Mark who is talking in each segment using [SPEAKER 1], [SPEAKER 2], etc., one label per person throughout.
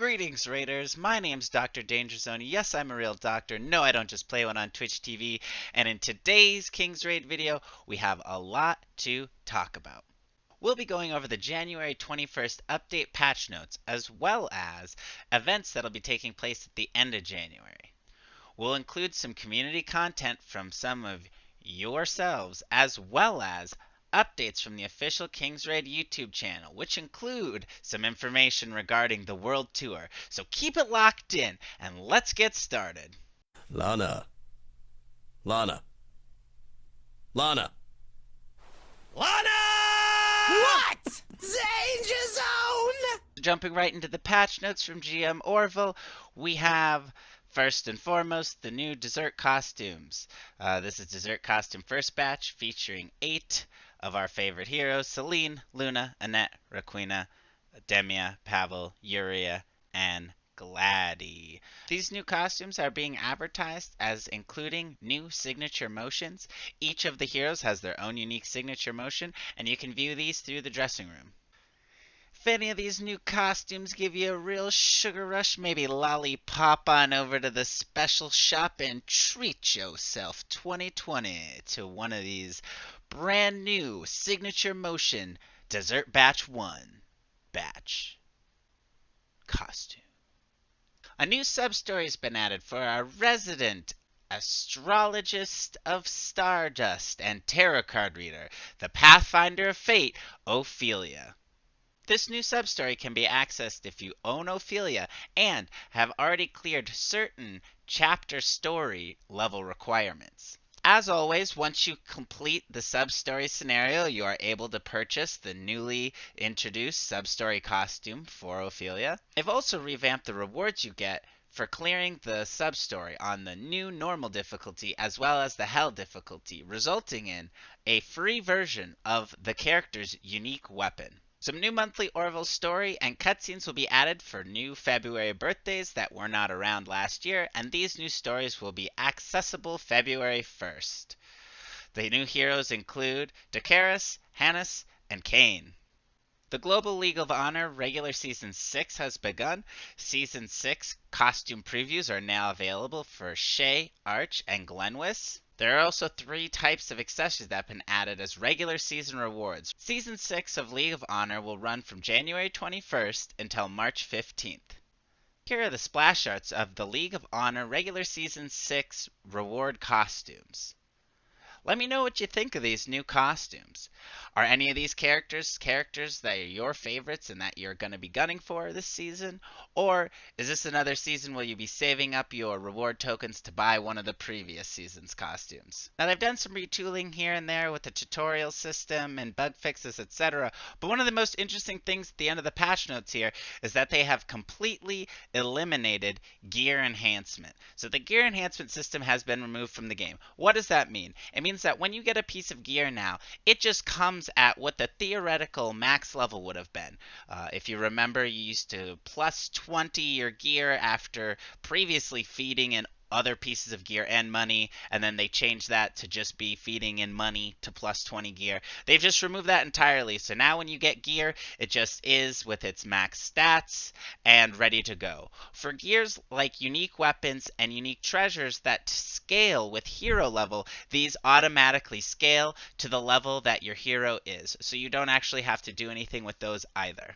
[SPEAKER 1] Greetings, Raiders. My name's DrDangerzone. Yes, I'm a real doctor. No, I don't just play one on Twitch TV. And in today's KingsRaid video, we have a lot to talk about. We'll be going over the January 21st update patch notes, as well as events that'll be taking place at the end of January. We'll include some community content from some of yourselves, as well as updates from the official KingsRaid YouTube channel, which include some information regarding the World Tour. So keep it locked in, and let's get started.
[SPEAKER 2] Lana. What? Danger Zone!
[SPEAKER 1] Jumping right into the patch notes from GM Orville, we have first and foremost the new dessert costumes. This is dessert costume first batch featuring 8 of our favorite heroes: Celine, Luna, Annette, Raquina, Demia, Pavel, Yuria, and Gladdy. These new costumes are being advertised as including new signature motions. Each of the heroes has their own unique signature motion, and you can view these through the dressing room. If any of these new costumes give you a real sugar rush, maybe lollipop on over to the special shop and treat yourself 2020 to one of these brand new signature motion Dessert Batch 1 batch costume. A new sub-story has been added for our resident astrologist of Stardust and tarot card reader, the Pathfinder of Fate, Ophelia. This new sub-story can be accessed if you own Ophelia and have already cleared certain chapter story level requirements. As always, once you complete the sub-story scenario, you are able to purchase the newly introduced sub-story costume for Ophelia. They've also revamped the rewards you get for clearing the sub-story on the new normal difficulty as well as the hell difficulty, resulting in a free version of the character's unique weapon. Some new monthly Orville story and cutscenes will be added for new February birthdays that were not around last year, and these new stories will be accessible February 1st. The new heroes include Dakaris, Hannes, and Kane. The Global League of Honor regular Season 6 has begun. Season 6 costume previews are now available for Shay, Arch, and Glenwis. There are also 3 types of accessories that have been added as regular season rewards. Season 6 of League of Honor will run from January 21st until March 15th. Here are the splash arts of the League of Honor regular season 6 reward costumes. Let me know what you think of these new costumes. Are any of these characters that are your favorites and that you're going to be gunning for this season? Or is this another season where you'll be saving up your reward tokens to buy one of the previous season's costumes? Now, they've done some retooling here and there with the tutorial system and bug fixes, etc. But one of the most interesting things at the end of the patch notes here is that they have completely eliminated gear enhancement. So the gear enhancement system has been removed from the game. What does that mean? It means that when you get a piece of gear now, it just comes at what the theoretical max level would have been. If you remember, you used to plus 20 your gear after previously feeding in other pieces of gear and money, and then they changed that to just be feeding in money to plus 20 gear. They've just removed that entirely, so now when you get gear, it just is with its max stats and ready to go. For gears like unique weapons and unique treasures that scale with hero level, these automatically scale to the level that your hero is, so you don't actually have to do anything with those either.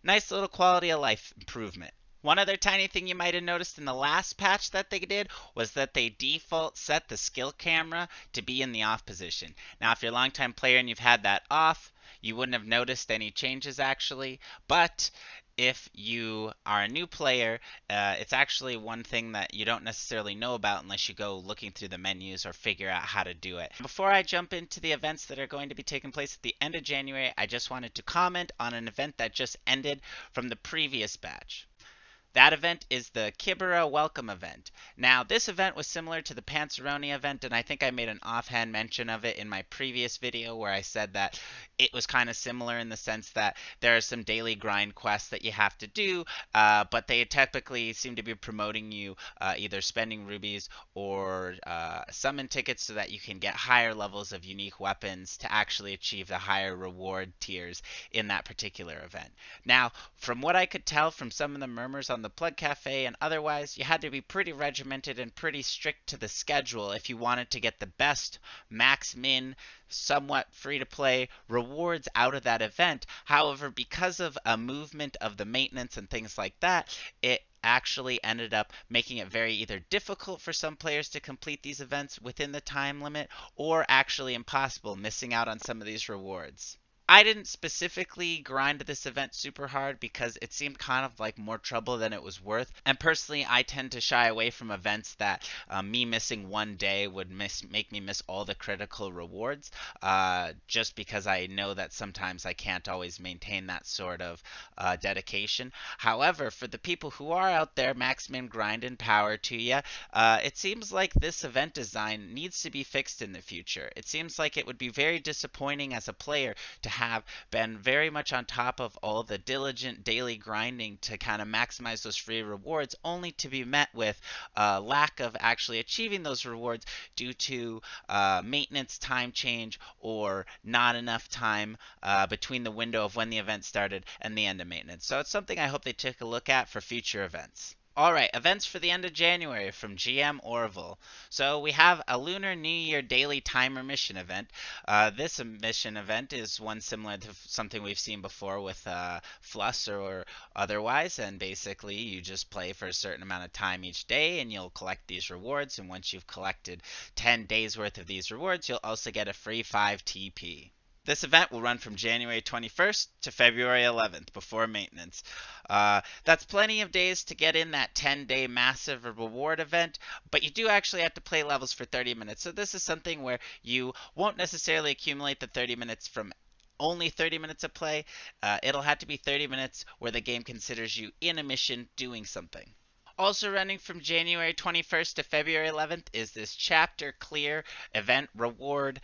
[SPEAKER 1] Nice little quality of life improvement. One other tiny thing you might have noticed in the last patch that they did was that they default set the skill camera to be in the off position. Now, if you're a longtime player and you've had that off, you wouldn't have noticed any changes actually, but if you are a new player, it's actually one thing that you don't necessarily know about unless you go looking through the menus or figure out how to do it. Before I jump into the events that are going to be taking place at the end of January, I just wanted to comment on an event that just ended from the previous batch. That event is the Kibera Welcome event. Now, this event was similar to the Panzeroni event, and I think I made an offhand mention of it in my previous video where I said that it was kind of similar in the sense that there are some daily grind quests that you have to do, but they typically seem to be promoting you either spending rubies or summon tickets so that you can get higher levels of unique weapons to actually achieve the higher reward tiers in that particular event. Now, from what I could tell from some of the murmurs on on the Plug Cafe and otherwise, you had to be pretty regimented and pretty strict to the schedule if you wanted to get the best max min, somewhat free to play rewards out of that event. However, because of a movement of the maintenance and things like that, it actually ended up making it very either difficult for some players to complete these events within the time limit or actually impossible, missing out on some of these rewards. I didn't specifically grind this event super hard because it seemed kind of like more trouble than it was worth. And personally, I tend to shy away from events that me missing one day would make me miss all the critical rewards, just because I know that sometimes I can't always maintain that sort of dedication. However, for the people who are out there, max min grinding, power to you. It seems like this event design needs to be fixed in the future. It seems like it would be very disappointing as a player to have been very much on top of all the diligent daily grinding to kind of maximize those free rewards, only to be met with a lack of actually achieving those rewards due to maintenance time change or not enough time between the window of when the event started and the end of maintenance. So it's something I hope they take a look at for future events. Alright, events for the end of January from GM Orville. So we have a Lunar New Year daily timer mission event. This mission event is one similar to something we've seen before with Fluss or otherwise, and basically you just play for a certain amount of time each day and you'll collect these rewards, and once you've collected 10 days worth of these rewards, you'll also get a free 5 TP. This event will run from January 21st to February 11th before maintenance. That's plenty of days to get in that 10-day massive reward event, but you do actually have to play levels for 30 minutes. So this is something where you won't necessarily accumulate the 30 minutes from only 30 minutes of play. It'll have to be 30 minutes where the game considers you in a mission doing something. Also running from January 21st to February 11th is this chapter clear event reward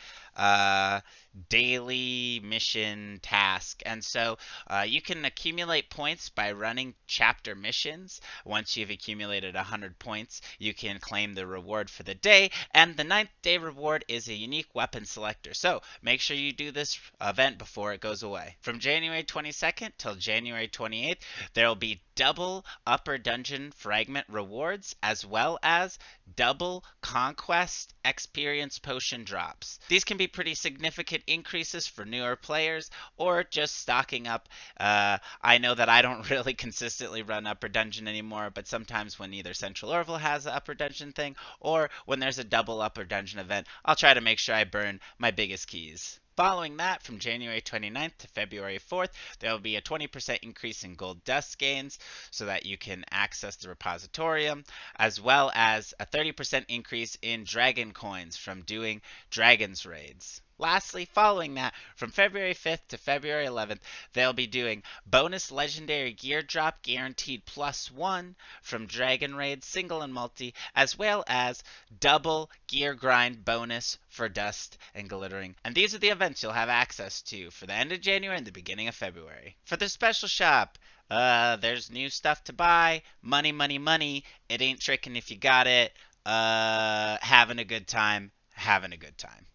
[SPEAKER 1] daily mission task. And so you can accumulate points by running chapter missions. Once you've accumulated 100 points, you can claim the reward for the day. And the 9th day reward is a unique weapon selector. So make sure you do this event before it goes away. From January 22nd till January 28th, there will be double upper dungeon fragment rewards as well as double conquest experience potion drops. These can be pretty significant increases for newer players or just stocking up. I know that I don't really consistently run upper dungeon anymore, but sometimes when either Central Orville has an upper dungeon thing or when there's a double upper dungeon event, I'll try to make sure I burn my biggest keys. Following that, from January 29th to February 4th, there will be a 20% increase in gold dust gains so that you can access the repositorium, as well as a 30% increase in dragon coins from doing dragons raids. Lastly, following that, from February 5th to February 11th, they'll be doing bonus legendary gear drop guaranteed +1 from Dragon Raid, single and multi, as well as double gear grind bonus for dust and glittering. And these are the events you'll have access to for the end of January and the beginning of February. For the special shop, there's new stuff to buy. Money, money, money. It ain't tricking if you got it. Having a good time. Having a good time.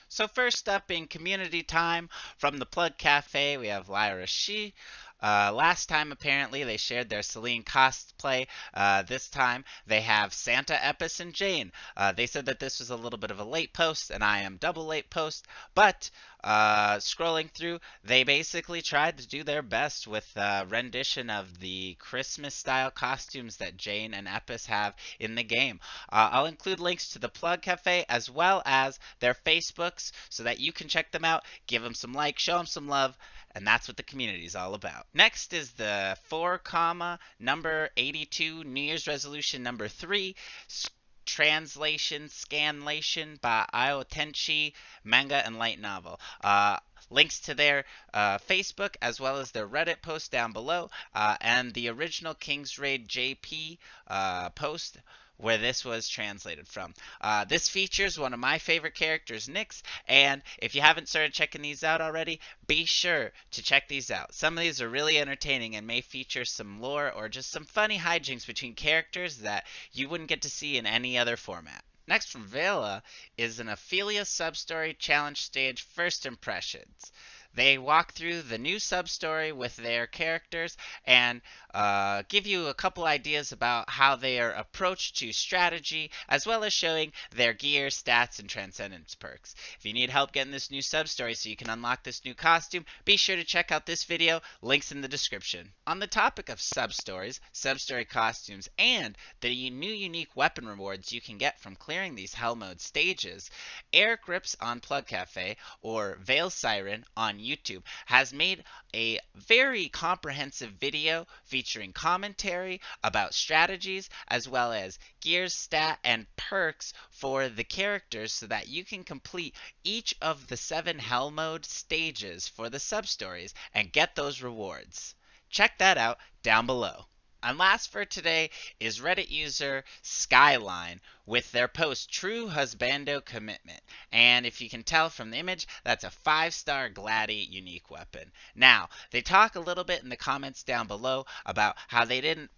[SPEAKER 1] So first up in community time from the Plug Cafe, we have Lyra Shi. Last time, apparently, they shared their Celine cosplay. This time, they have Santa, Epis, and Jane. They said that this was a little bit of a late post, and I am double late post. But scrolling through, they basically tried to do their best with a rendition of the Christmas-style costumes that Jane and Epis have in the game. I'll include links to the Plug Cafe as well as their Facebooks so that you can check them out, give them some likes, show them some love, and that's what the community is all about. Next is the 4, number 82, New Year's resolution number 3, translation, Scanlation by Io Tenchi, manga and light novel. Links to their Facebook as well as their Reddit post down below, and the original KingsRaid JP post where this was translated from. This features one of my favorite characters, Nyx, and if you haven't started checking these out already, be sure to check these out. Some of these are really entertaining and may feature some lore or just some funny hijinks between characters that you wouldn't get to see in any other format. Next from Vela is an Ophelia Substory challenge stage first impressions. They walk through the new sub-story with their characters and give you a couple ideas about how their approach to strategy, as well as showing their gear, stats, and transcendence perks. If you need help getting this new sub-story so you can unlock this new costume, be sure to check out this video, links in the description. On the topic of sub-stories, sub-story costumes, and the new unique weapon rewards you can get from clearing these Hell Mode stages, Eric Rips on Plug Cafe, or Veil Siren on YouTube, has made a very comprehensive video featuring commentary about strategies as well as gears, stat, and perks for the characters so that you can complete each of the 7 Hell Mode stages for the sub-stories and get those rewards. Check that out down below. And last for today is Reddit user Skyline with their post True Husbando Commitment. And if you can tell from the image, that's a 5-star Gladdy unique weapon. Now, they talk a little bit in the comments down below about how they didn't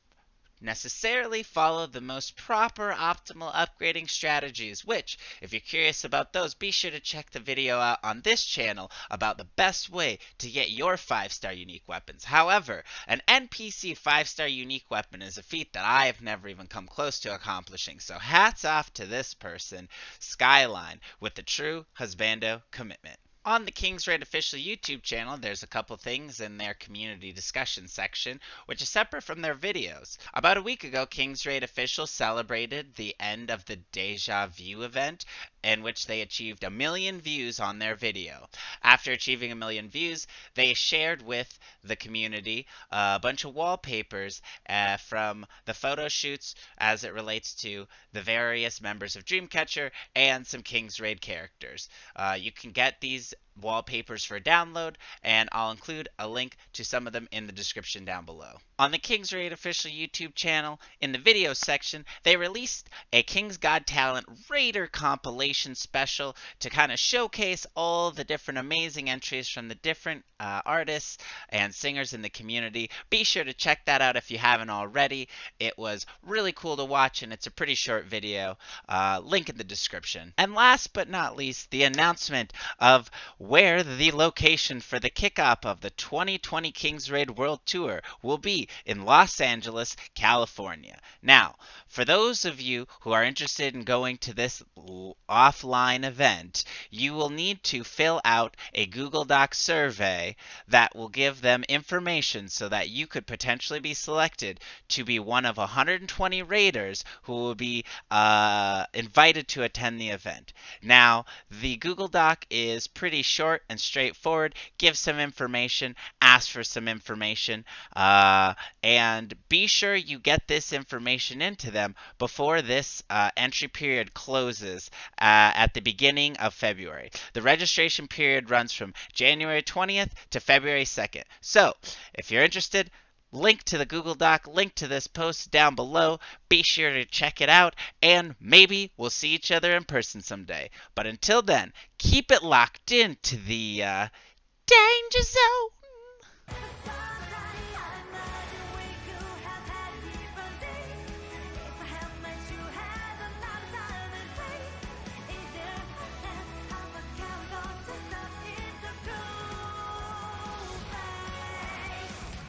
[SPEAKER 1] necessarily follow the most proper optimal upgrading strategies, which, if you're curious about those, be sure to check the video out on this channel about the best way to get your 5-star unique weapons. However, an NPC 5-star unique weapon is a feat that I have never even come close to accomplishing, so hats off to this person, Skyline, with the True Husbando Commitment. On the KingsRaid official YouTube channel, there's a couple things in their community discussion section, which is separate from their videos. About a week ago, KingsRaid official celebrated the end of the Deja Vu event, in which they achieved 1 million views on their video. After achieving 1 million views, they shared with the community a bunch of wallpapers from the photo shoots as it relates to the various members of Dreamcatcher and some KingsRaid characters. You can get these wallpapers for download, and I'll include a link to some of them in the description down below. On the KingsRaid official YouTube channel, in the video section, they released a King's God Talent Raider compilation special to kind of showcase all the different amazing entries from the different artists and singers in the community. Be sure to check that out if you haven't already. It was really cool to watch, and it's a pretty short video. Link in the description. And last but not least, the announcement of where the location for the kickoff of the 2020 KingsRaid World Tour will be in Los Angeles, California. Now, for those of you who are interested in going to this offline event, you will need to fill out a Google Doc survey that will give them information so that you could potentially be selected to be one of 120 raiders who will be invited to attend the event. Now, the Google Doc is pretty short and straightforward. Give some information, ask for some information, and be sure you get this information into them before this entry period closes at the beginning of February. The registration period runs from January 20th to February 2nd. So, if you're interested, link to the Google Doc, link to this post down below. Be sure to check it out, and maybe we'll see each other in person someday. But until then, keep it locked into the Danger Zone.